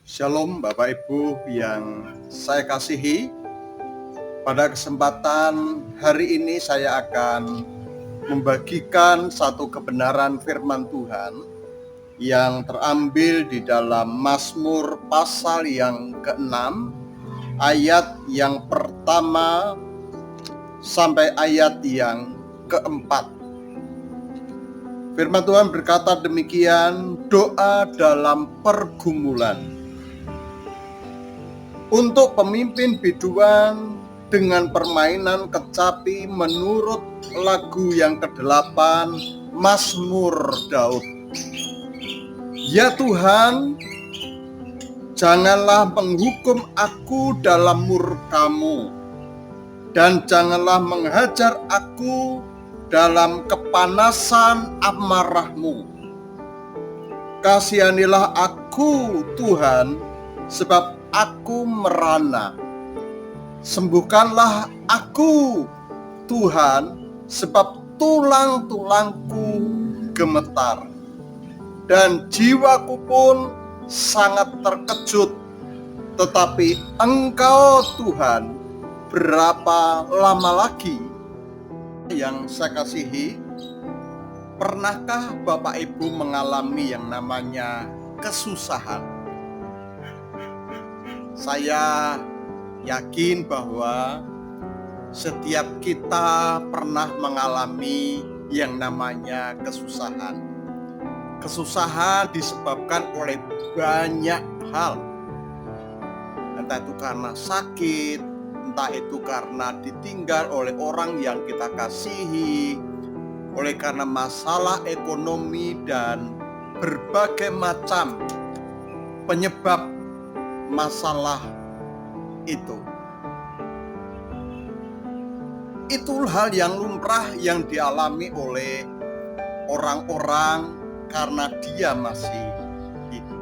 Shalom Bapak Ibu yang saya kasihi. Pada kesempatan hari ini saya akan membagikan satu kebenaran firman Tuhan yang terambil di dalam Mazmur pasal yang ke-6 ayat yang pertama sampai ayat yang ke-4. Firman Tuhan berkata demikian, doa dalam pergumulan. Untuk pemimpin biduan dengan permainan kecapi menurut lagu yang ke-8 Mazmur Daud. Ya Tuhan, janganlah menghukum aku dalam murka-Mu, dan janganlah menghajar aku dalam kepanasan amarah-Mu. Kasihanilah aku Tuhan, sebab aku merana. Sembuhkanlah aku Tuhan, sebab tulang-tulangku gemetar, dan jiwaku pun sangat terkejut. Tetapi Engkau Tuhan, berapa lama lagi? Yang saya kasihi, pernahkah Bapak Ibu mengalami yang namanya kesusahan? Saya yakin bahwa setiap kita pernah mengalami yang namanya kesusahan. Kesusahan disebabkan oleh banyak hal. Entah itu karena sakit, entah itu karena ditinggal oleh orang yang kita kasihi, oleh karena masalah ekonomi dan berbagai macam penyebab masalah itu. Itu hal yang lumrah yang dialami oleh orang-orang karena dia masih hidup.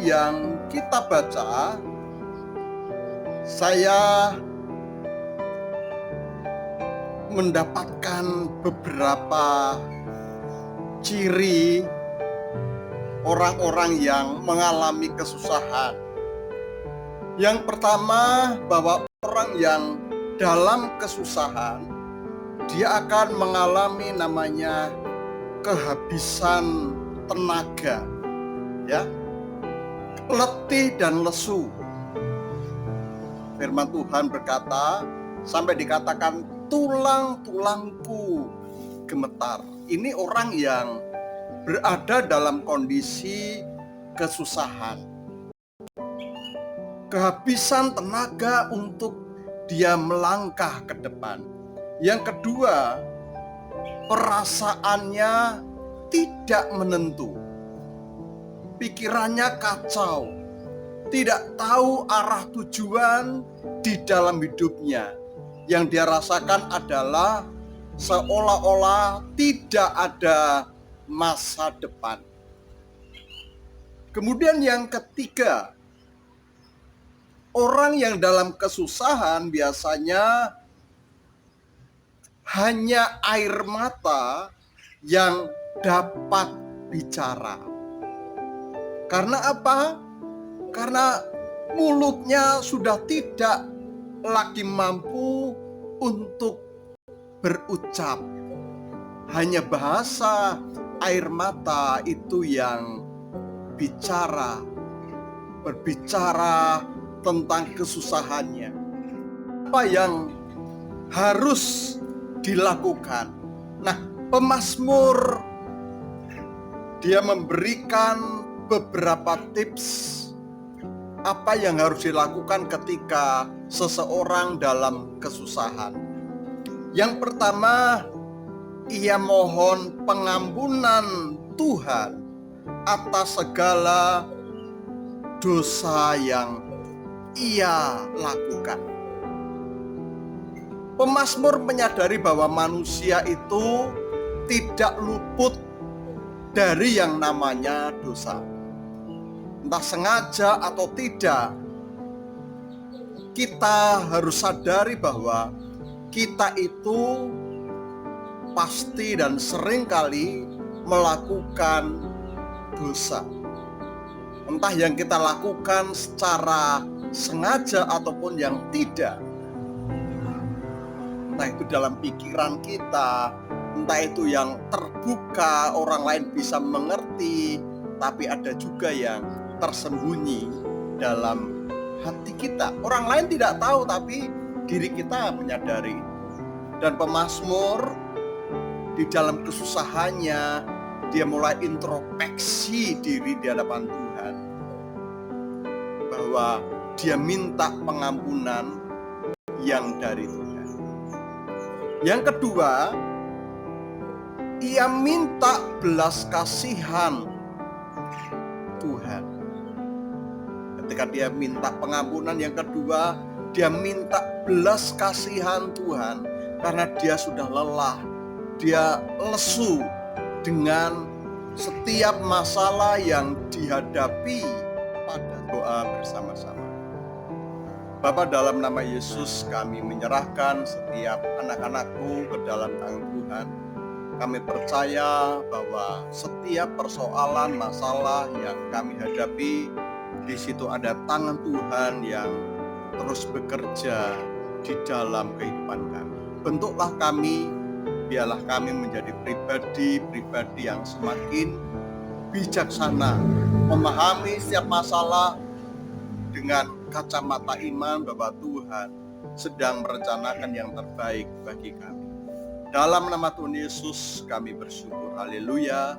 Yang kita baca, saya mendapatkan beberapa ciri orang-orang yang mengalami kesusahan. Yang pertama, bahwa orang yang dalam kesusahan, dia akan mengalami namanya kehabisan tenaga, ya, letih dan lesu. Firman Tuhan berkata, sampai dikatakan tulang-tulangku gemetar. Ini orang yang berada dalam kondisi kesusahan, kehabisan tenaga untuk dia melangkah ke depan. Yang kedua, perasaannya tidak menentu, pikirannya kacau, tidak tahu arah tujuan di dalam hidupnya. Yang dia rasakan adalah seolah-olah tidak ada masa depan. Kemudian yang ketiga, orang yang dalam kesusahan biasanya hanya air mata yang dapat bicara. Karena apa? Karena mulutnya sudah tidak lagi mampu untuk berucap. Hanya bahasa air mata itu yang bicara, berbicara tentang kesusahannya. Apa yang harus dilakukan? Nah, pemazmur dia memberikan beberapa tips apa yang harus dilakukan ketika seseorang dalam kesusahan. Yang pertama, ia mohon pengampunan Tuhan atas segala dosa yang ia lakukan. Pemazmur menyadari bahwa manusia itu tidak luput dari yang namanya dosa. Entah sengaja atau tidak, kita harus sadari bahwa kita itu pasti dan seringkali melakukan dosa. Entah yang kita lakukan secara sengaja ataupun yang tidak. Entah itu dalam pikiran kita, entah itu yang terbuka, orang lain bisa mengerti, tapi ada juga yang tersembunyi dalam hati kita. Orang lain tidak tahu, tapi diri kita menyadari. Dan pemazmur di dalam kesusahannya, dia mulai introspeksi diri di hadapan Tuhan, bahwa dia minta pengampunan yang dari Tuhan. Yang kedua, ia minta belas kasihan Tuhan. Ketika dia minta pengampunan, yang kedua, dia minta belas kasihan Tuhan karena dia sudah lelah, dia lesu dengan setiap masalah yang dihadapi. Pada doa bersama-sama. Bapa, dalam nama Yesus kami menyerahkan setiap anak-anakku ke dalam tangan Tuhan. Kami percaya bahwa setiap persoalan, masalah yang kami hadapi, di situ ada tangan Tuhan yang terus bekerja di dalam kehidupan kami. Bentuklah kami, biarlah kami menjadi pribadi yang semakin bijaksana, memahami setiap masalah dengan kacamata iman bahwa Tuhan sedang merencanakan yang terbaik bagi kami. Dalam nama Tuhan Yesus kami bersyukur. Haleluya.